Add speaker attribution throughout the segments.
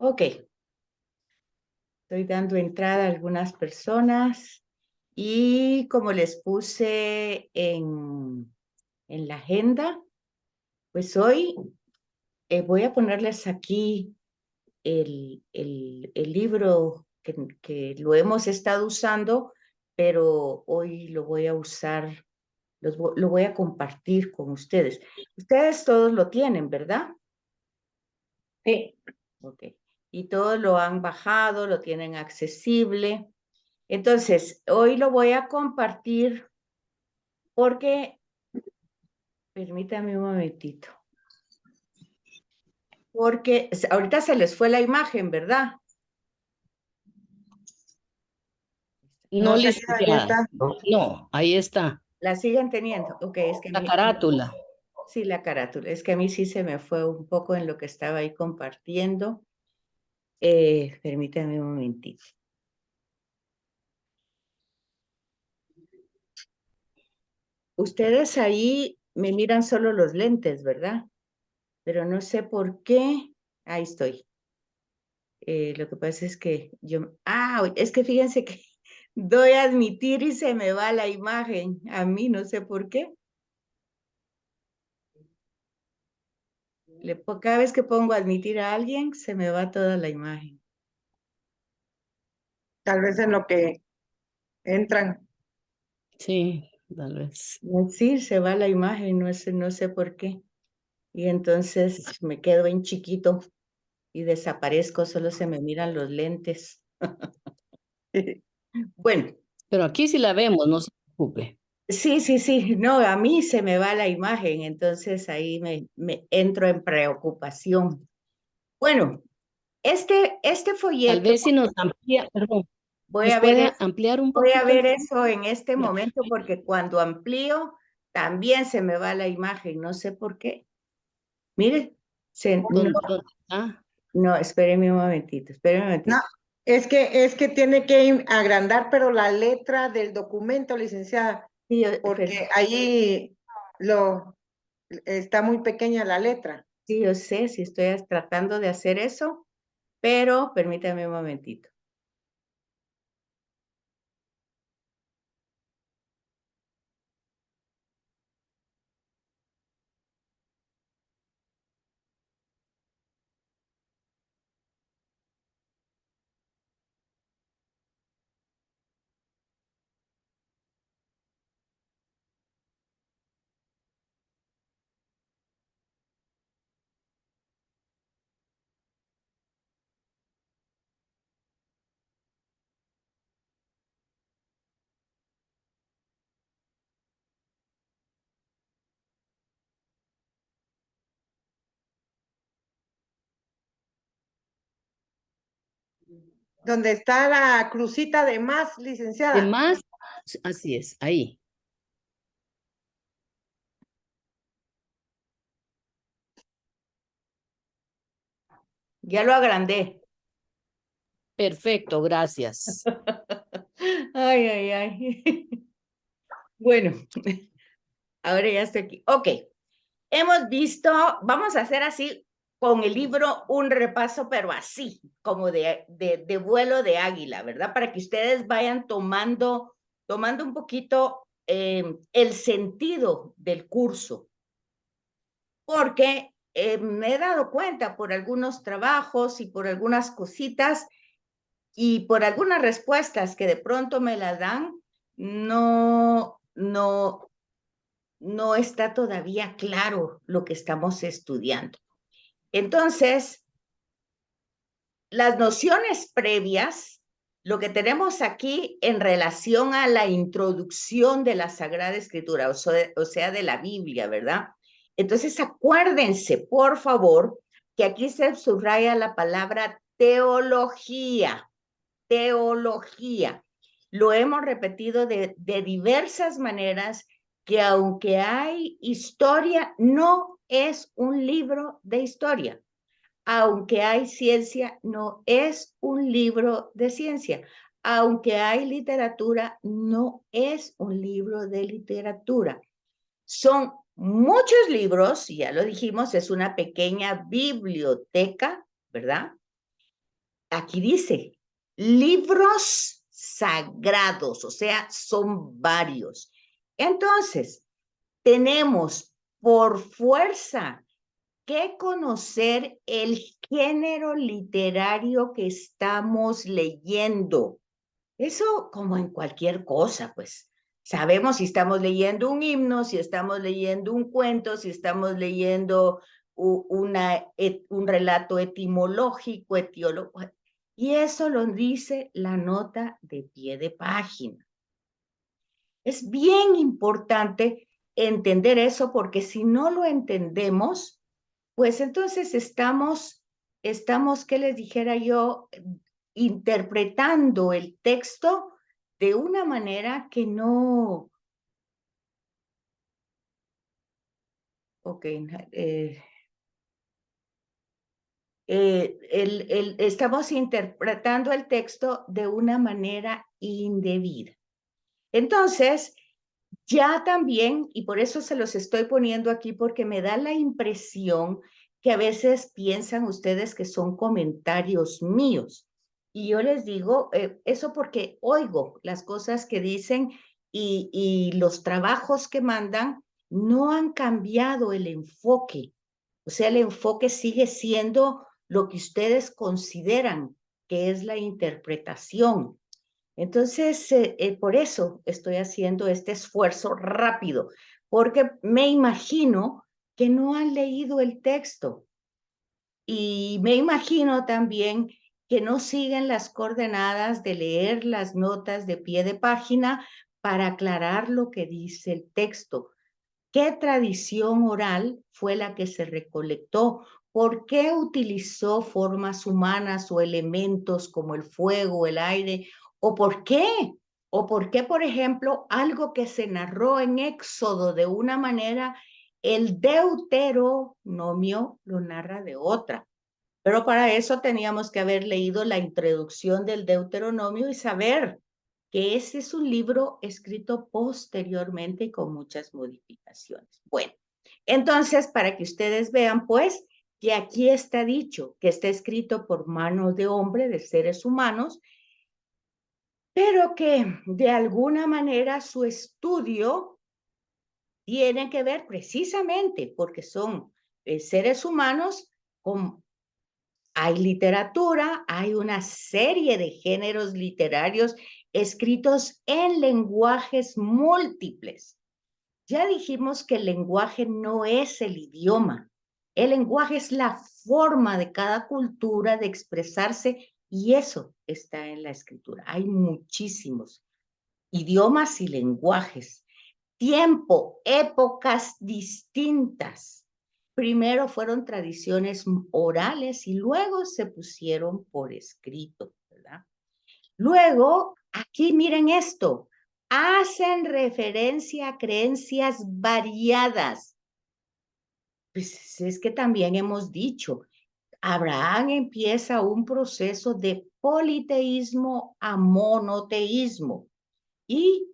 Speaker 1: Ok, estoy dando entrada a algunas personas y como les puse en la agenda, pues hoy voy a ponerles aquí el libro que lo hemos estado usando, pero hoy lo voy a usar, lo voy a compartir con ustedes. Ustedes todos lo tienen, ¿verdad?
Speaker 2: Sí.
Speaker 1: Ok. Y todos lo han bajado, lo tienen accesible. Entonces, hoy lo voy a compartir porque, permítame un momentito, porque ahorita se les fue la imagen, ¿verdad?
Speaker 2: No,
Speaker 3: No, señora, ahí
Speaker 2: licenciada.
Speaker 3: está.
Speaker 2: No, ahí está.
Speaker 1: ¿La siguen teniendo? Ok, es que a
Speaker 2: La
Speaker 1: mí,
Speaker 2: carátula.
Speaker 1: sí, la carátula, es que a mí sí se me fue un poco en lo que estaba ahí compartiendo. Permítame un momentito. Ustedes ahí me miran solo los lentes, ¿verdad? Pero no sé por qué. Ahí estoy. Lo que pasa es que es que fíjense que doy a admitir y se me va la imagen. A mí no sé por qué. Cada vez que pongo admitir a alguien, se me va toda la imagen.
Speaker 3: Tal vez en lo que entran.
Speaker 2: Sí, tal vez.
Speaker 1: Sí, se va la imagen, no sé por qué. Y entonces me quedo en chiquito y desaparezco, solo se me miran los lentes. Bueno,
Speaker 2: Pero aquí sí la vemos, no se preocupe.
Speaker 1: sí, no, a mí se me va la imagen, entonces ahí me entro en preocupación. Bueno, este
Speaker 2: Tal
Speaker 1: folleto,
Speaker 2: vez si nos amplía, perdón,
Speaker 1: voy
Speaker 2: nos
Speaker 1: a ver,
Speaker 2: puede ampliar un
Speaker 1: voy a
Speaker 2: poquito el
Speaker 1: ver
Speaker 2: fondo.
Speaker 1: eso en este
Speaker 2: Pero-
Speaker 1: momento porque cuando amplío también se me va la imagen, no sé por qué. Mire,
Speaker 2: ¿Dónde está?
Speaker 1: no, espéreme un momentito, espéreme un
Speaker 3: No,
Speaker 1: momentito.
Speaker 3: es que tiene que agrandar, pero la letra del documento, licenciada,
Speaker 1: Sí,
Speaker 3: porque ahí lo está muy pequeña la letra.
Speaker 1: sí, yo sé, sí estoy tratando de hacer eso, pero permítame un momentito.
Speaker 3: Donde está la crucita de más,
Speaker 2: De
Speaker 3: licenciada.
Speaker 2: más, así es, ahí.
Speaker 1: Ya lo agrandé.
Speaker 2: Perfecto, gracias.
Speaker 1: Ay. Bueno, ahora ya estoy aquí. Ok, hemos visto, vamos a hacer así con el libro un repaso, pero así, como de vuelo de águila, ¿verdad? Para que ustedes vayan tomando un poquito el sentido del curso. Porque me he dado cuenta por algunos trabajos y por algunas cositas y por algunas respuestas que de pronto me las dan, no está todavía claro lo que estamos estudiando. Entonces, las nociones previas, lo que tenemos aquí en relación a la introducción de la Sagrada Escritura, o sea, de la Biblia, ¿verdad? Entonces, acuérdense, por favor, que aquí se subraya la palabra teología. Teología. Lo hemos repetido de diversas maneras, que aunque hay historia, no es un libro de historia. Aunque hay ciencia, no es un libro de ciencia. Aunque hay literatura, no es un libro de literatura. Son muchos libros, ya lo dijimos, es una pequeña biblioteca, ¿verdad? aquí dice, libros sagrados, o sea, son varios. Entonces, tenemos por fuerza que conocer el género literario que estamos leyendo. Eso como en cualquier cosa, pues. Sabemos si estamos leyendo un himno, si estamos leyendo un cuento, si estamos leyendo un relato etimológico, etiológico. Y eso lo dice la nota de pie de página. Es bien importante entender eso porque si no lo entendemos, pues entonces estamos, ¿qué les dijera yo? Interpretando el texto de una manera que no... Ok, estamos interpretando el texto de una manera indebida. Entonces, ya también, y por eso se los estoy poniendo aquí, porque me da la impresión que a veces piensan ustedes que son comentarios míos. Y yo les digo, eso porque oigo las cosas que dicen y los trabajos que mandan no han cambiado el enfoque. O sea, el enfoque sigue siendo lo que ustedes consideran que es la interpretación. Entonces, por eso estoy haciendo este esfuerzo rápido, porque me imagino que no han leído el texto y me imagino también que no siguen las coordenadas de leer las notas de pie de página para aclarar lo que dice el texto. ¿Qué tradición oral fue la que se recolectó? ¿Por qué utilizó formas humanas o elementos como el fuego, el aire? ¿O por qué? ¿O por qué, por ejemplo, algo que se narró en Éxodo de una manera, el Deuteronomio lo narra de otra? Pero para eso teníamos que haber leído la introducción del Deuteronomio y saber que ese es un libro escrito posteriormente y con muchas modificaciones. Bueno, entonces, para que ustedes vean, pues, que aquí está dicho, que está escrito por mano de hombre, de seres humanos, pero que de alguna manera su estudio tiene que ver precisamente porque son seres humanos con... Hay literatura, hay una serie de géneros literarios escritos en lenguajes múltiples. Ya dijimos que el lenguaje no es el idioma. El lenguaje es la forma de cada cultura de expresarse y eso está en la escritura. Hay muchísimos idiomas y lenguajes. Tiempo, épocas distintas. Primero fueron tradiciones orales y luego se pusieron por escrito, ¿verdad? Luego, aquí miren esto, hacen referencia a creencias variadas. Pues es que también hemos dicho, Abraham empieza un proceso de politeísmo a monoteísmo. Y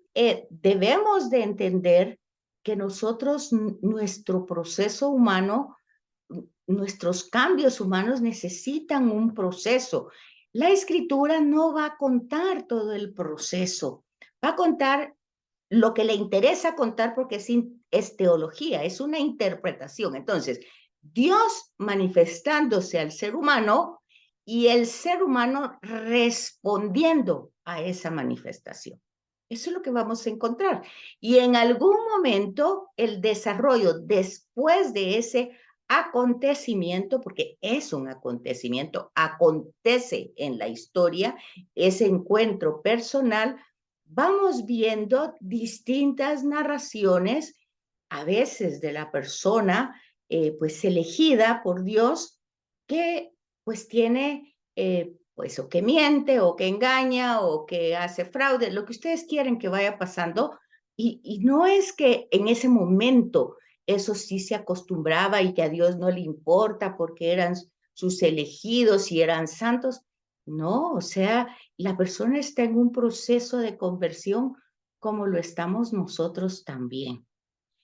Speaker 1: debemos de entender que nosotros, nuestro proceso humano, nuestros cambios humanos necesitan un proceso. La escritura no va a contar todo el proceso, va a contar lo que le interesa contar porque es teología, es una interpretación. Entonces, Dios manifestándose al ser humano y el ser humano respondiendo a esa manifestación. Eso es lo que vamos a encontrar. Y en algún momento el desarrollo después de ese acontecimiento, porque es un acontecimiento, acontece en la historia, ese encuentro personal, vamos viendo distintas narraciones, a veces de la persona pues elegida por Dios, que pues tiene pues o que miente o que engaña o que hace fraude, lo que ustedes quieren que vaya pasando. Y no es que en ese momento eso sí se acostumbraba y que a Dios no le importa porque eran sus elegidos y eran santos. No, o sea, la persona está en un proceso de conversión como lo estamos nosotros también.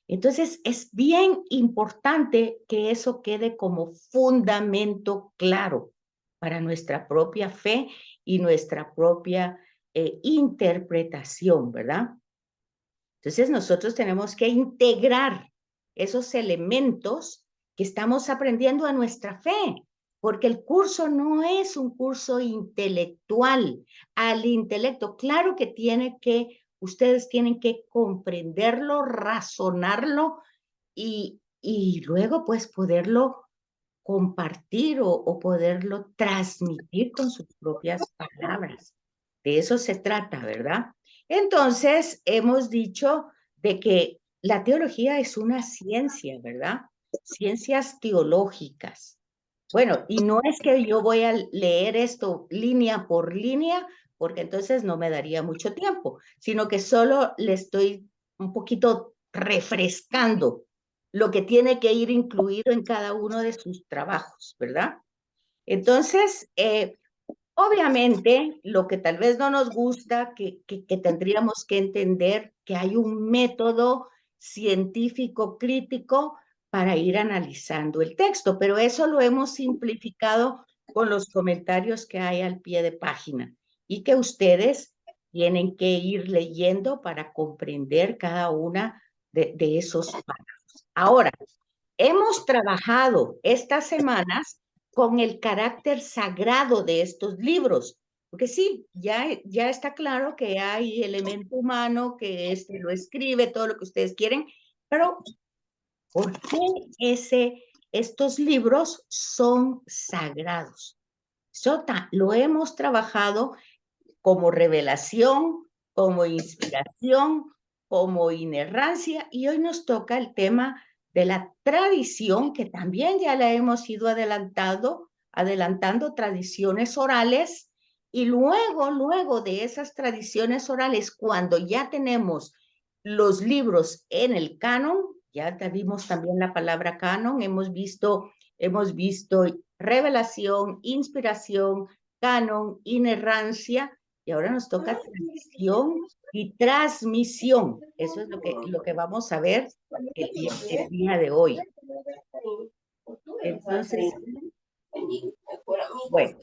Speaker 1: Entonces, es bien importante que eso quede como fundamento claro. para nuestra propia fe y nuestra propia interpretación, ¿verdad? Entonces nosotros tenemos que integrar esos elementos que estamos aprendiendo a nuestra fe, porque el curso no es un curso intelectual, al intelecto. Claro que ustedes tienen que comprenderlo, razonarlo y luego pues poderlo compartir o poderlo transmitir con sus propias palabras. De eso se trata, ¿verdad? Entonces, hemos dicho de que la teología es una ciencia, ¿verdad? Ciencias teológicas. Bueno, y no es que yo voy a leer esto línea por línea, porque entonces no me daría mucho tiempo, sino que solo le estoy un poquito refrescando lo que tiene que ir incluido en cada uno de sus trabajos, ¿verdad? Entonces, obviamente, lo que tal vez no nos gusta, que tendríamos que entender que hay un método científico crítico para ir analizando el texto, pero eso lo hemos simplificado con los comentarios que hay al pie de página y que ustedes tienen que ir leyendo para comprender cada una de esos párrafos. Ahora, hemos trabajado estas semanas con el carácter sagrado de estos libros, porque sí, ya está claro que hay elemento humano, que lo escribe, todo lo que ustedes quieren, pero ¿por qué estos libros son sagrados? Lo hemos trabajado como revelación, como inspiración, como inerrancia, y hoy nos toca el tema de la tradición, que también ya la hemos ido adelantando tradiciones orales, y luego de esas tradiciones orales, cuando ya tenemos los libros en el canon, ya vimos también la palabra canon, hemos visto revelación, inspiración, canon, inerrancia, y ahora nos toca tradición y transmisión. Eso es lo que vamos a ver el día de hoy. Entonces, bueno,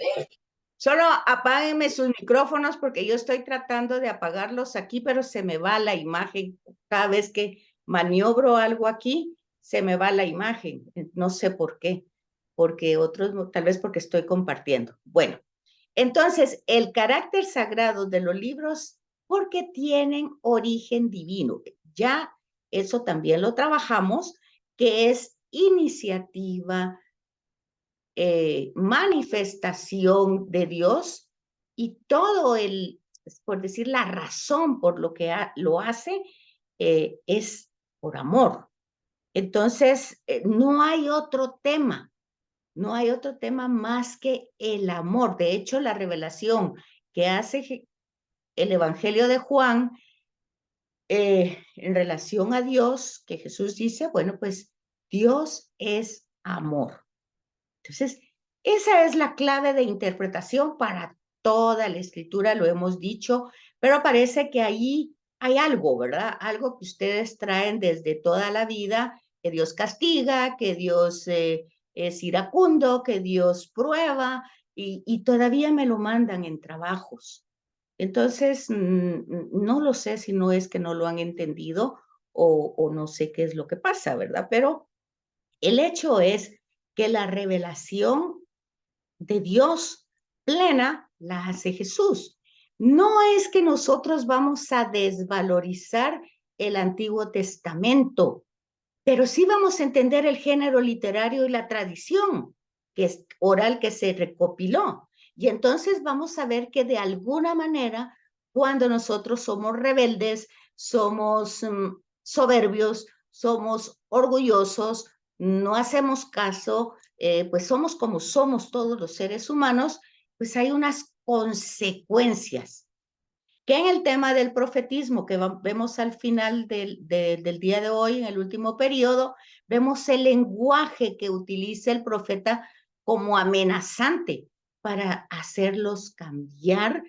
Speaker 1: solo apáguenme sus micrófonos porque yo estoy tratando de apagarlos aquí, pero se me va la imagen. Cada vez que maniobro algo aquí, se me va la imagen. No sé por qué, porque tal vez porque estoy compartiendo. Bueno, entonces, el carácter sagrado de los libros, porque tienen origen divino. Ya eso también lo trabajamos, que es iniciativa, manifestación de Dios y por decir, la razón por lo que lo hace es por amor. Entonces, no hay otro tema. No hay otro tema más que el amor. De hecho, la revelación que hace el Evangelio de Juan en relación a Dios, que Jesús dice, bueno, pues Dios es amor. Entonces, esa es la clave de interpretación para toda la escritura, lo hemos dicho, pero parece que ahí hay algo, ¿verdad? Algo que ustedes traen desde toda la vida, que Dios castiga, que Dios es iracundo, que Dios prueba, y todavía me lo mandan en trabajos. Entonces, no lo sé si no es que no lo han entendido o no sé qué es lo que pasa, ¿verdad? Pero el hecho es que la revelación de Dios plena la hace Jesús. No es que nosotros vamos a desvalorizar el Antiguo Testamento, pero sí vamos a entender el género literario y la tradición que es oral que se recopiló. Y entonces vamos a ver que de alguna manera, cuando nosotros somos rebeldes, somos soberbios, somos orgullosos, no hacemos caso, pues somos como somos todos los seres humanos, pues hay unas consecuencias que en el tema del profetismo que vemos al final del día de hoy, en el último periodo, vemos el lenguaje que utiliza el profeta como amenazante para hacerlos cambiar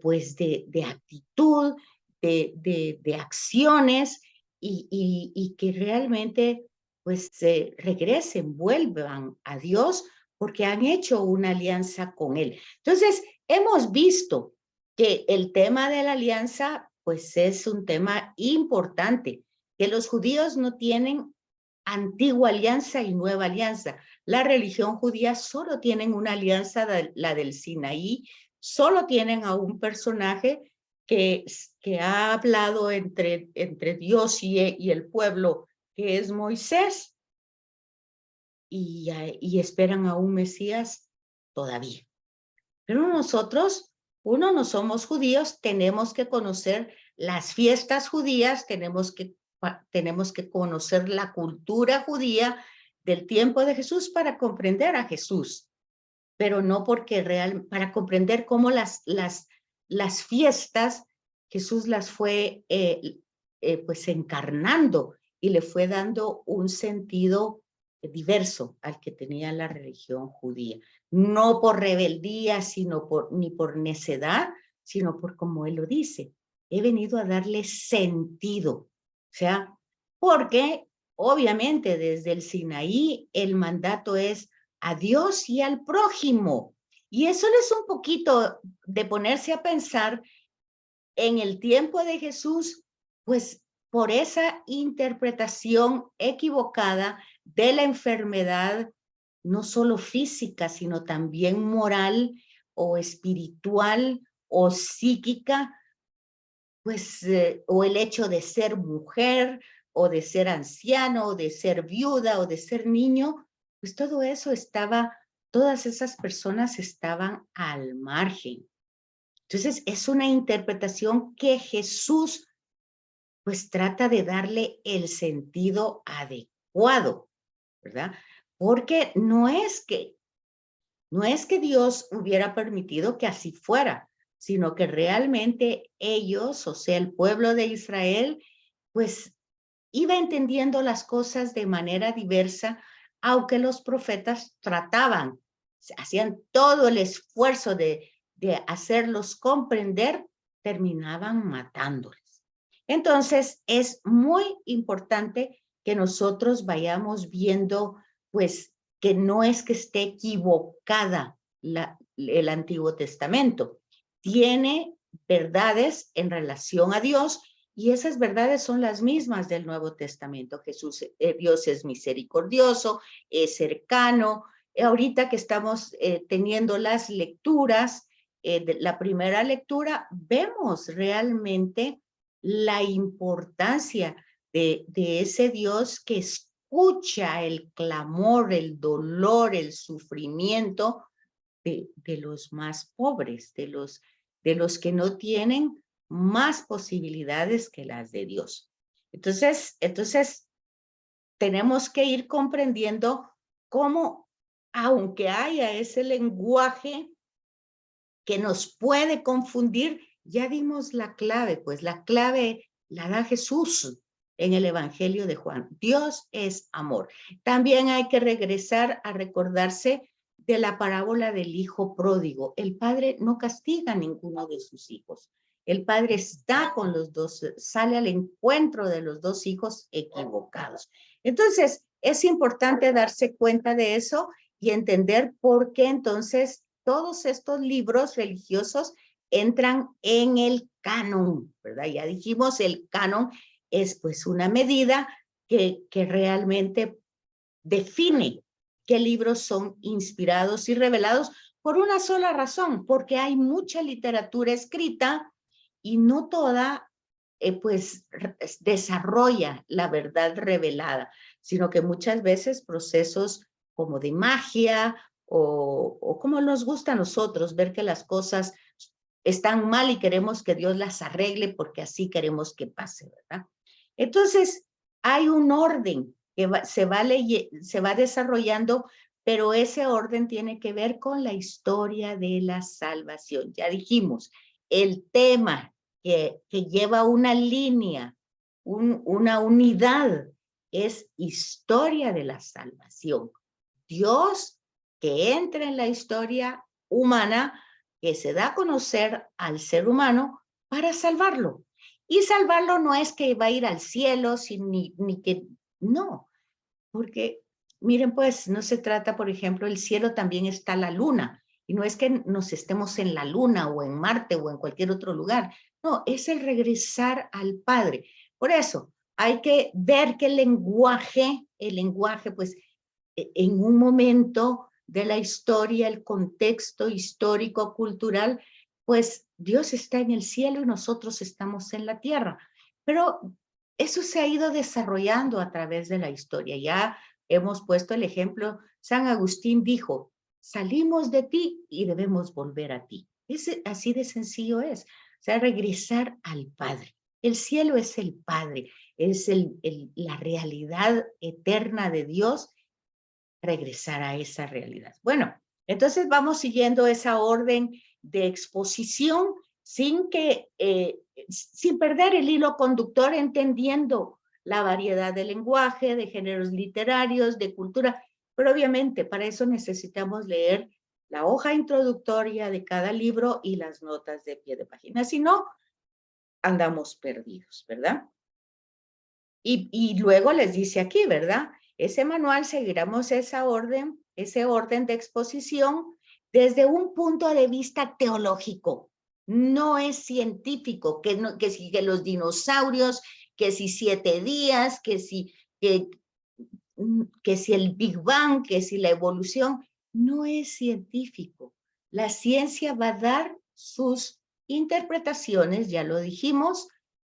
Speaker 1: pues de actitud, de acciones y que realmente pues regresen, vuelvan a Dios porque han hecho una alianza con él. Entonces, hemos visto que el tema de la alianza, pues es un tema importante, que los judíos no tienen antigua alianza y nueva alianza. La religión judía solo tienen una alianza, la del Sinaí, solo tienen a un personaje que ha hablado entre Dios y el pueblo, que es Moisés, y esperan a un Mesías todavía. Pero nosotros, uno, no somos judíos, tenemos que conocer las fiestas judías, tenemos que conocer la cultura judía del tiempo de Jesús para comprender a Jesús, pero no porque para comprender cómo las fiestas Jesús las fue pues encarnando y le fue dando un sentido diverso al que tenía la religión judía. No por rebeldía, ni por necedad, sino por como él lo dice. He venido a darle sentido. O sea, porque obviamente desde el Sinaí el mandato es a Dios y al prójimo. Y eso es un poquito de ponerse a pensar en el tiempo de Jesús, pues por esa interpretación equivocada de la enfermedad, no solo física, sino también moral o espiritual o psíquica, pues, o el hecho de ser mujer, o de ser anciano, o de ser viuda, o de ser niño, pues todo eso todas esas personas estaban al margen. Entonces, es una interpretación que Jesús, pues, trata de darle el sentido adecuado, ¿verdad? Porque no es que Dios hubiera permitido que así fuera, sino que realmente ellos, o sea, el pueblo de Israel, pues iba entendiendo las cosas de manera diversa, aunque los profetas hacían todo el esfuerzo de hacerlos comprender, terminaban matándoles. Entonces, es muy importante que nosotros vayamos viendo, pues, que no es que esté equivocada el Antiguo Testamento. Tiene verdades en relación a Dios, y esas verdades son las mismas del Nuevo Testamento. Dios es misericordioso, es cercano. Ahorita que estamos teniendo las lecturas, la primera lectura, vemos realmente la importancia de ese Dios que escucha el clamor, el dolor, el sufrimiento de los más pobres, de los que no tienen más posibilidades que las de Dios. Entonces tenemos que ir comprendiendo cómo, aunque haya ese lenguaje que nos puede confundir, ya dimos la clave, pues la clave la da Jesús en el Evangelio de Juan. Dios es amor. También hay que regresar a recordarse de la parábola del hijo pródigo. El padre no castiga a ninguno de sus hijos. El padre está con los dos, sale al encuentro de los dos hijos equivocados. Entonces, es importante darse cuenta de eso y entender por qué entonces todos estos libros religiosos entran en el canon, ¿verdad? Ya dijimos, el canon es pues una medida que realmente define qué libros son inspirados y revelados por una sola razón, porque hay mucha literatura escrita y no toda pues desarrolla la verdad revelada, sino que muchas veces procesos como de magia o como nos gusta a nosotros ver que las cosas están mal y queremos que Dios las arregle porque así queremos que pase, ¿verdad? Entonces, hay un orden que se va desarrollando, pero ese orden tiene que ver con la historia de la salvación. Ya dijimos, el tema que lleva una línea, una unidad, es historia de la salvación. Dios que entra en la historia humana, que se da a conocer al ser humano para salvarlo. Y salvarlo no es que va a ir al cielo, ni que, no, porque miren, pues, no se trata, por ejemplo, el cielo también está la luna. Y no es que nos estemos en la luna o en Marte o en cualquier otro lugar. No, es el regresar al Padre. Por eso, hay que ver que el lenguaje, pues, en un momento de la historia, el contexto histórico, cultural, pues Dios está en el cielo y nosotros estamos en la tierra. Pero eso se ha ido desarrollando a través de la historia. Ya hemos puesto el ejemplo, San Agustín dijo, salimos de ti y debemos volver a ti. Así de sencillo es. O sea, regresar al Padre. El cielo es el Padre, es la realidad eterna de Dios, regresar a esa realidad. Bueno, entonces vamos siguiendo esa orden de exposición sin perder el hilo conductor, entendiendo la variedad de lenguaje, de géneros literarios, de cultura, pero obviamente para eso necesitamos leer la hoja introductoria de cada libro y las notas de pie de página, si no, andamos perdidos, ¿verdad? Y luego les dice aquí, ¿verdad? Ese manual seguiremos ese orden de exposición desde un punto de vista teológico. No es científico, que si que los dinosaurios, que si 7 días, que si el Big Bang, que si la evolución. No es científico. La ciencia va a dar sus interpretaciones, ya lo dijimos,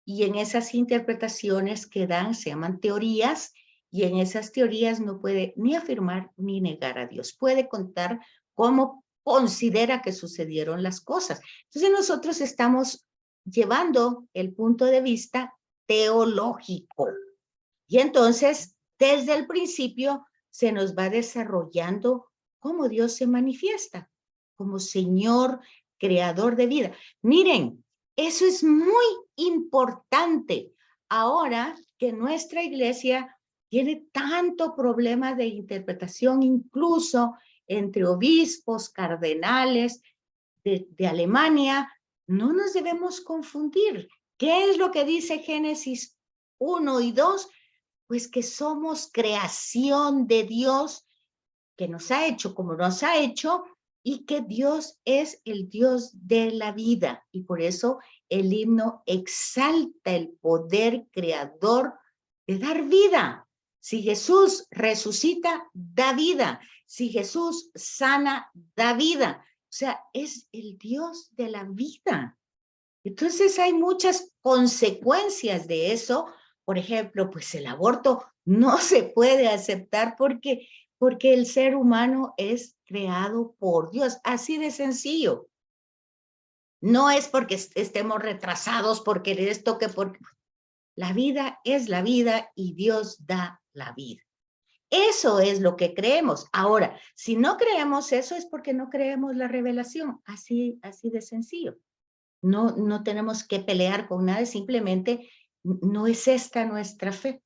Speaker 1: y en esas interpretaciones que dan se llaman teorías, y en esas teorías no puede ni afirmar ni negar a Dios. Puede contar cómo considera que sucedieron las cosas. Entonces nosotros estamos llevando el punto de vista teológico. Y entonces, desde el principio, se nos va desarrollando cómo Dios se manifiesta, como Señor, creador de vida. Miren, eso es muy importante ahora que nuestra iglesia tiene tanto problema de interpretación, incluso entre obispos, cardenales de Alemania. No nos debemos confundir. ¿Qué es lo que dice Génesis 1 y 2? Pues que somos creación de Dios, que nos ha hecho como nos ha hecho, y que Dios es el Dios de la vida. Y por eso el himno exalta el poder creador de dar vida. Si Jesús resucita, da vida. Si Jesús sana, da vida. O sea, es el Dios de la vida. Entonces hay muchas consecuencias de eso. Por ejemplo, pues el aborto no se puede aceptar porque el ser humano es creado por Dios, así de sencillo. No es porque estemos retrasados, porque esto, que porque la vida es la vida y Dios da la vida. Eso es lo que creemos. Ahora, si no creemos eso es porque no creemos la revelación, así de sencillo. No tenemos que pelear con nada, simplemente no es esta nuestra fe.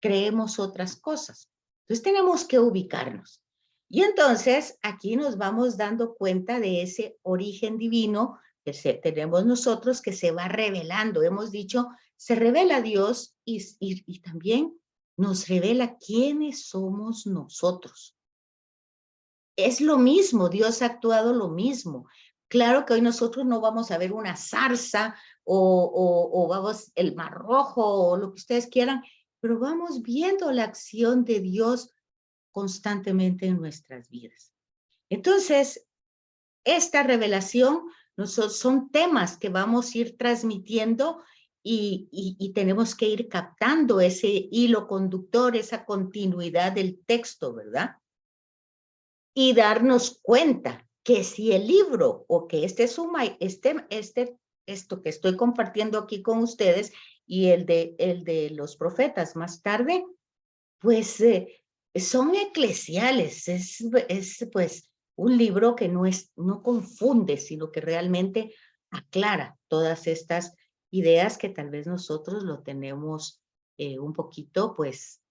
Speaker 1: Creemos otras cosas. Entonces tenemos que ubicarnos. Y entonces aquí nos vamos dando cuenta de ese origen divino que tenemos nosotros, que se va revelando. Hemos dicho, se revela Dios y también nos revela quiénes somos nosotros. Es lo mismo, Dios ha actuado lo mismo. Claro que hoy nosotros no vamos a ver una zarza o vamos el Mar Rojo o lo que ustedes quieran, pero vamos viendo la acción de Dios constantemente en nuestras vidas. Entonces, esta revelación son temas que vamos a ir transmitiendo y tenemos que ir captando ese hilo conductor, esa continuidad del texto, ¿verdad? Y darnos cuenta que si el libro o que esto que estoy compartiendo aquí con ustedes y el de los profetas más tarde, pues son eclesiales, es pues un libro que no confunde, sino que realmente aclara todas estas ideas que tal vez nosotros lo tenemos un poquito, pues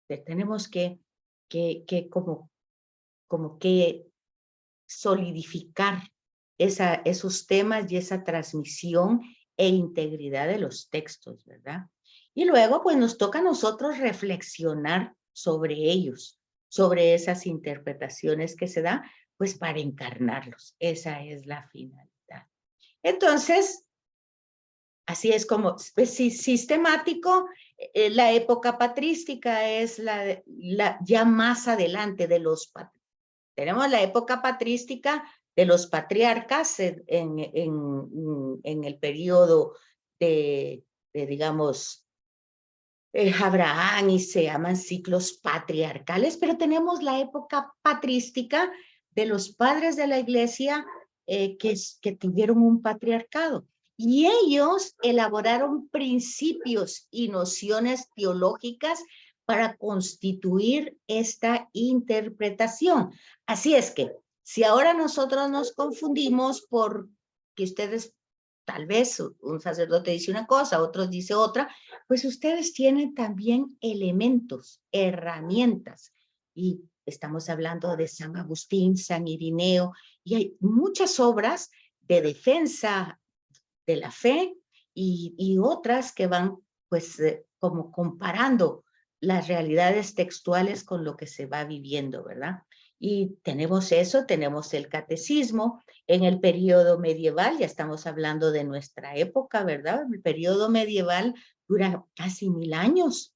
Speaker 1: tenemos que como que solidificar esos temas y esa transmisión e integridad de los textos, ¿verdad? Y luego, pues nos toca a nosotros reflexionar sobre ellos, sobre esas interpretaciones que se dan, pues para encarnarlos. Esa es la finalidad. Entonces, así es como sistemático. La época patrística es ya más adelante de los patriarcas. Tenemos la época patrística de los patriarcas en el periodo digamos, Abraham, y se llaman ciclos patriarcales, pero tenemos la época patrística de los padres de la iglesia que tuvieron un patriarcado. Y ellos elaboraron principios y nociones teológicas para constituir esta interpretación. Así es que, si ahora nosotros nos confundimos por que ustedes, tal vez un sacerdote dice una cosa, otros dice otra, pues ustedes tienen también elementos, herramientas. Y estamos hablando de San Agustín, San Irineo, y hay muchas obras de defensa de la fe y otras que van pues como comparando las realidades textuales con lo que se va viviendo, ¿verdad? Y tenemos eso, tenemos el catecismo. En el periodo medieval, ya estamos hablando de nuestra época, ¿verdad? El periodo medieval dura casi 1000 años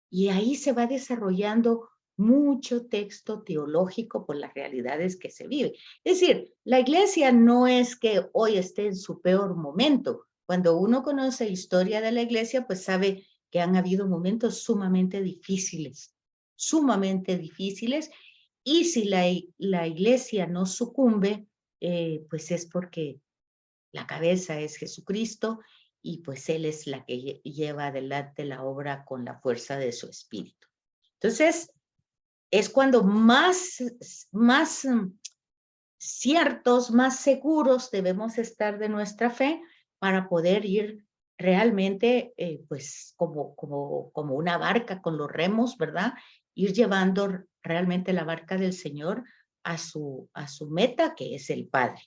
Speaker 1: y ahí se va desarrollando mucho texto teológico por las realidades que se viven. Es decir, la iglesia no es que hoy esté en su peor momento. Cuando uno conoce historia de la iglesia, pues sabe que han habido momentos sumamente difíciles, y si la iglesia no sucumbe, pues es porque la cabeza es Jesucristo y pues Él es la que lleva adelante la obra con la fuerza de su espíritu. Entonces, es cuando más ciertos, más seguros debemos estar de nuestra fe para poder ir realmente, pues, como una barca con los remos, ¿verdad? Ir llevando realmente la barca del Señor a su meta, que es el Padre.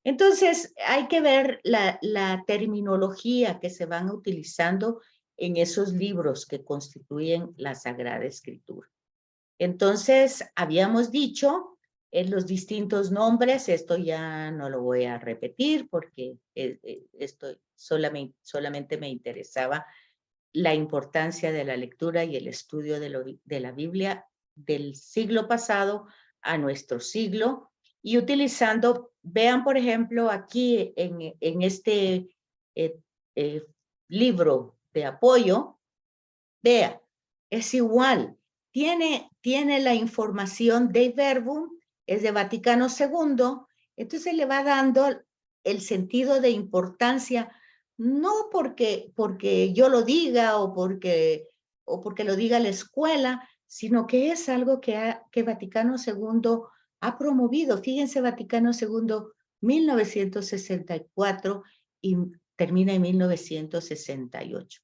Speaker 1: Entonces, hay que ver la terminología que se van utilizando en esos libros que constituyen la Sagrada Escritura. Entonces, habíamos dicho los distintos nombres, esto ya no lo voy a repetir porque esto solamente me interesaba la importancia de la lectura y el estudio de la Biblia del siglo pasado a nuestro siglo, y utilizando, vean por ejemplo aquí en este libro de apoyo, vea, es igual, tiene la información de Verbum, es de Vaticano II, entonces le va dando el sentido de importancia, no porque yo lo diga o porque lo diga la escuela, sino que es algo que Vaticano II ha promovido. Fíjense, Vaticano II, 1964 y termina en 1968.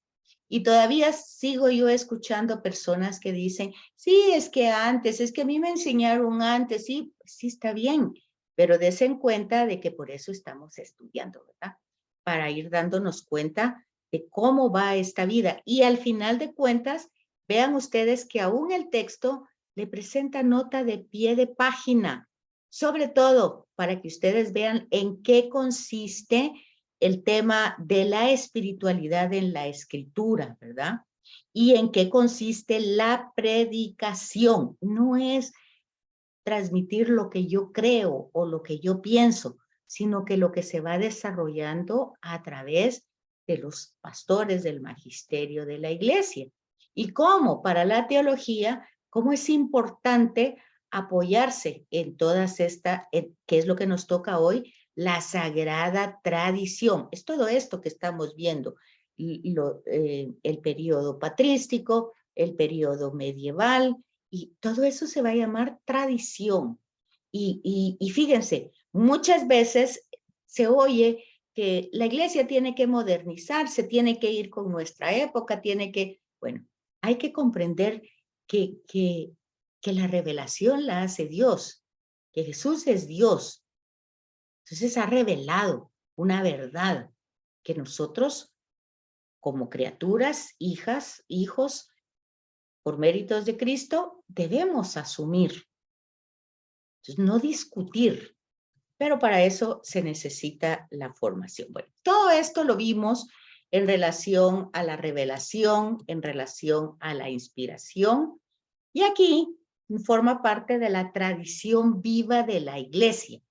Speaker 1: Y todavía sigo yo escuchando personas que dicen, sí, es que antes, es que a mí me enseñaron antes, sí, sí está bien, pero des en cuenta de que por eso estamos estudiando, ¿verdad? Para ir dándonos cuenta de cómo va esta vida. Y al final de cuentas, vean ustedes que aún el texto le presenta nota de pie de página, sobre todo para que ustedes vean en qué consiste el tema de la espiritualidad en la escritura, ¿verdad? Y en qué consiste la predicación. No es transmitir lo que yo creo o lo que yo pienso, sino que lo que se va desarrollando a través de los pastores del magisterio de la iglesia. Y cómo para la teología, cómo es importante apoyarse en todas estas, que es lo que nos toca hoy, la sagrada tradición. Es todo esto que estamos viendo, el periodo patrístico, el periodo medieval, y todo eso se va a llamar tradición. Y fíjense, muchas veces se oye que la iglesia tiene que modernizarse, tiene que ir con nuestra época, bueno, hay que comprender que la revelación la hace Dios, que Jesús es Dios. Entonces ha revelado una verdad que nosotros, como criaturas, hijas, hijos, por méritos de Cristo, debemos asumir. Entonces, no discutir, pero para eso se necesita la formación. Bueno, todo esto lo vimos en relación a la revelación, en relación a la inspiración, y aquí forma parte de la tradición viva de la Iglesia,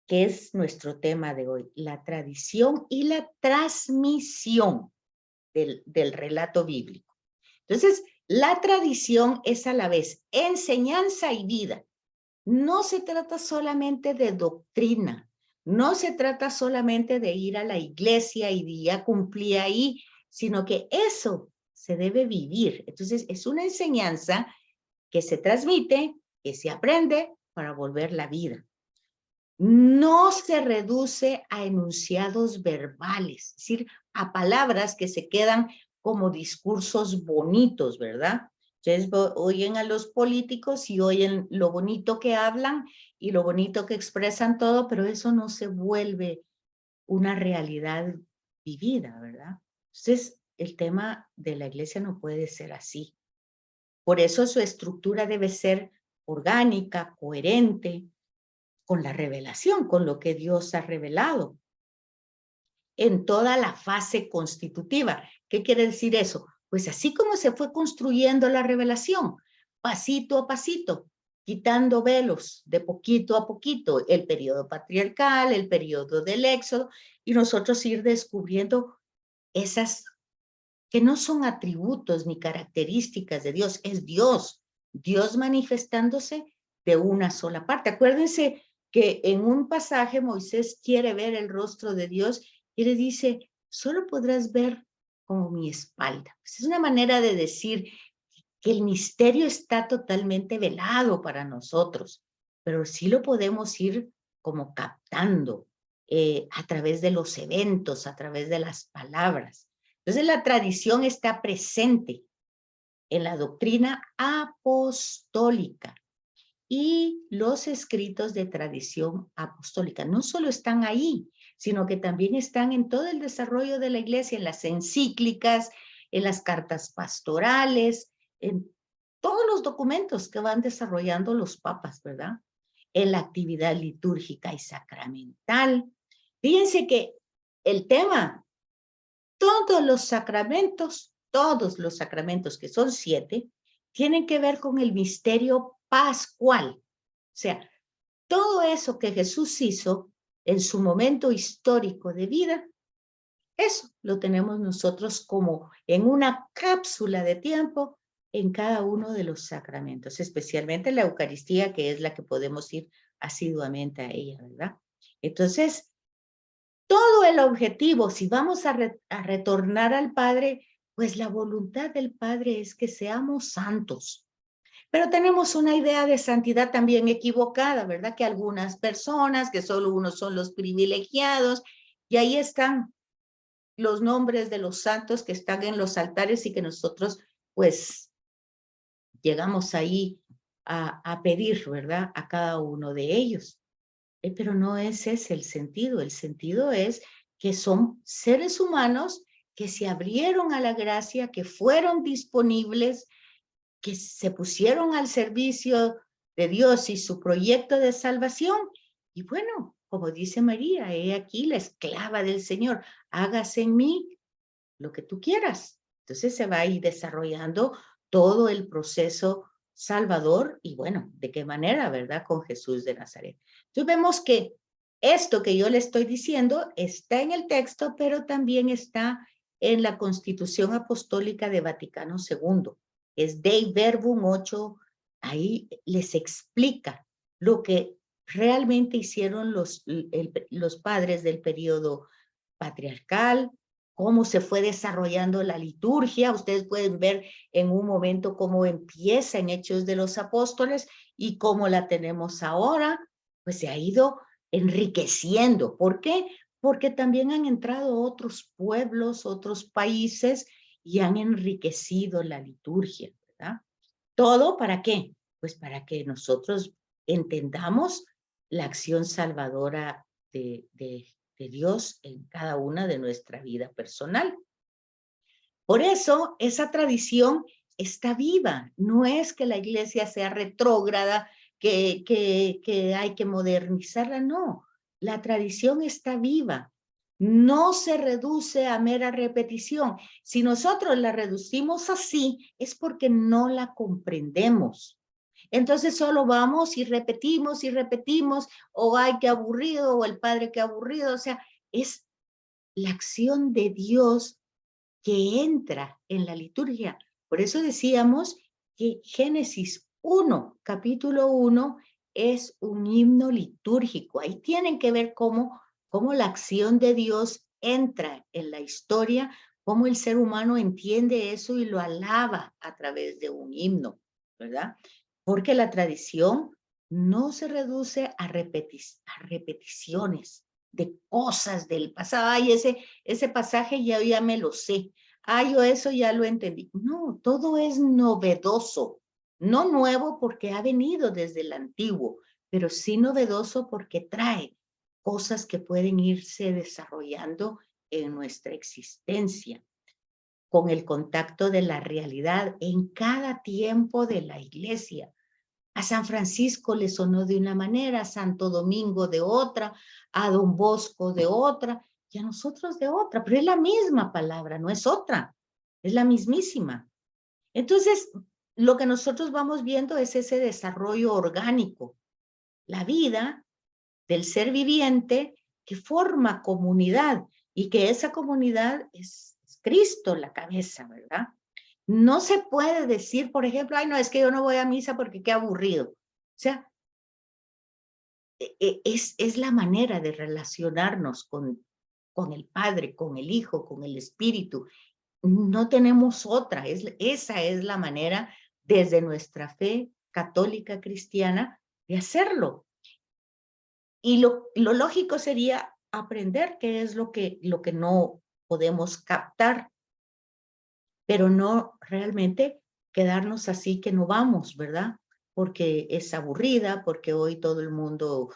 Speaker 1: que es nuestro tema de hoy, la tradición y la transmisión del relato bíblico. Entonces, la tradición es a la vez enseñanza y vida. No se trata solamente de doctrina, no se trata solamente de ir a la iglesia y ya cumplí ahí, sino que eso se debe vivir. Entonces, es una enseñanza que se transmite, que se aprende para volver la vida. No se reduce a enunciados verbales, es decir, a palabras que se quedan como discursos bonitos, ¿verdad? Ustedes oyen a los políticos y oyen lo bonito que hablan y lo bonito que expresan todo, pero eso no se vuelve una realidad vivida, ¿verdad? Entonces, el tema de la iglesia no puede ser así. Por eso su estructura debe ser orgánica, coherente, con la revelación, con lo que Dios ha revelado en toda la fase constitutiva. ¿Qué quiere decir eso? Pues así como se fue construyendo la revelación, pasito a pasito, quitando velos de poquito a poquito, el periodo patriarcal, el periodo del Éxodo, y nosotros ir descubriendo esas que no son atributos ni características de Dios, es Dios, Dios manifestándose de una sola parte. Acuérdense que en un pasaje Moisés quiere ver el rostro de Dios y le dice, solo podrás ver como mi espalda. Pues es una manera de decir que el misterio está totalmente velado para nosotros, pero sí lo podemos ir como captando a través de los eventos, a través de las palabras. Entonces la tradición está presente en la doctrina apostólica y los escritos de tradición apostólica. No solo están ahí, sino que también están en todo el desarrollo de la iglesia, en las encíclicas, en las cartas pastorales, en todos los documentos que van desarrollando los papas, ¿verdad? En la actividad litúrgica y sacramental. Fíjense que el tema, todos los sacramentos que son 7, tienen que ver con el misterio pascual. O sea, todo eso que Jesús hizo en su momento histórico de vida, eso lo tenemos nosotros como en una cápsula de tiempo en cada uno de los sacramentos, especialmente la Eucaristía, que es la que podemos ir asiduamente a ella, ¿verdad? Entonces, todo el objetivo, si vamos a retornar al Padre, pues la voluntad del Padre es que seamos santos. Pero tenemos una idea de santidad también equivocada, ¿verdad? Que algunas personas, que solo unos son los privilegiados, y ahí están los nombres de los santos que están en los altares y que nosotros, pues, llegamos ahí a pedir, ¿verdad? A cada uno de ellos. Pero no ese es el sentido es que son seres humanos que se abrieron a la gracia, que fueron disponibles, que se pusieron al servicio de Dios y su proyecto de salvación. Y bueno, como dice María, he aquí la esclava del Señor, hágase en mí lo que tú quieras. Entonces se va a ir desarrollando todo el proceso salvador y bueno, ¿de qué manera, verdad? Con Jesús de Nazaret. Entonces vemos que esto que yo le estoy diciendo está en el texto, pero también está en la Constitución Apostólica de Vaticano II. Es Dei Verbum 8, ahí les explica lo que realmente hicieron los padres del periodo patriarcal, cómo se fue desarrollando la liturgia. Ustedes pueden ver en un momento cómo empieza en Hechos de los Apóstoles y cómo la tenemos ahora, pues se ha ido enriqueciendo. ¿Por qué? Porque también han entrado otros pueblos, otros países y han enriquecido la liturgia, ¿verdad? ¿Todo para qué? Pues para que nosotros entendamos la acción salvadora de Dios en cada una de nuestra vida personal. Por eso esa tradición está viva. No es que la iglesia sea retrógrada, que hay que modernizarla, no. La tradición está viva. No se reduce a mera repetición. Si nosotros la reducimos así, es porque no la comprendemos. Entonces solo vamos y repetimos, o ay, qué aburrido, o el padre, qué aburrido. O sea, es la acción de Dios que entra en la liturgia. Por eso decíamos que Génesis 1, capítulo 1, es un himno litúrgico. Ahí tienen que ver cómo la acción de Dios entra en la historia, cómo el ser humano entiende eso y lo alaba a través de un himno, ¿verdad? Porque la tradición no se reduce a repeticiones de cosas del pasado. Ay, ese pasaje ya me lo sé. Ay, yo eso ya lo entendí. No, todo es novedoso. No nuevo porque ha venido desde el antiguo, pero sí novedoso porque trae cosas que pueden irse desarrollando en nuestra existencia, con el contacto de la realidad en cada tiempo de la iglesia. A San Francisco le sonó de una manera, a Santo Domingo de otra, a Don Bosco de otra, y a nosotros de otra, pero es la misma palabra, no es otra, es la mismísima. Entonces, lo que nosotros vamos viendo es ese desarrollo orgánico, la vida del ser viviente que forma comunidad, y que esa comunidad es Cristo, la cabeza, ¿verdad? No se puede decir, por ejemplo, ay, no, es que yo no voy a misa porque qué aburrido. O sea, es la manera de relacionarnos con el Padre, con el Hijo, con el Espíritu. No tenemos otra. Esa es la manera desde nuestra fe católica cristiana de hacerlo. Y lo lógico sería aprender qué es lo que no podemos captar, pero no realmente quedarnos así que no vamos, ¿verdad? Porque es aburrida, porque hoy todo el mundo,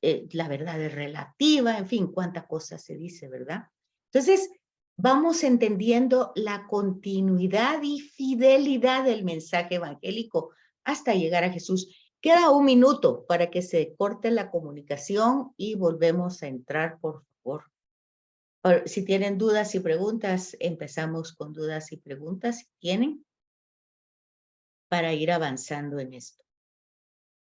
Speaker 1: la verdad es relativa, en fin, cuánta cosa se dice, ¿verdad? Entonces, vamos entendiendo la continuidad y fidelidad del mensaje evangélico hasta llegar a Jesús. Queda un minuto para que se corte la comunicación y volvemos a entrar, por favor. Si tienen dudas y preguntas, empezamos con dudas y preguntas, si tienen, para ir avanzando en esto.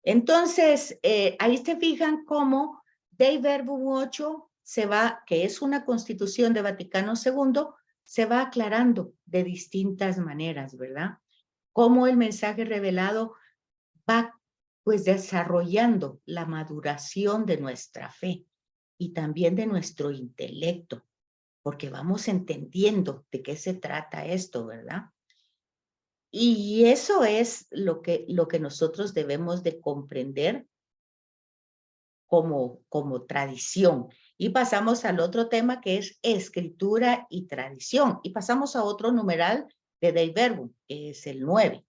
Speaker 1: Entonces, ahí se fijan cómo Dei Verbum 8 se va, que es una constitución de Vaticano II, se va aclarando de distintas maneras, ¿verdad? Cómo el mensaje revelado va pues desarrollando la maduración de nuestra fe y también de nuestro intelecto, porque vamos entendiendo de qué se trata esto, ¿verdad? Y eso es lo que nosotros debemos de comprender como tradición. Y pasamos al otro tema que es escritura y tradición. Y pasamos a otro numeral de Dei Verbum, que es el 9.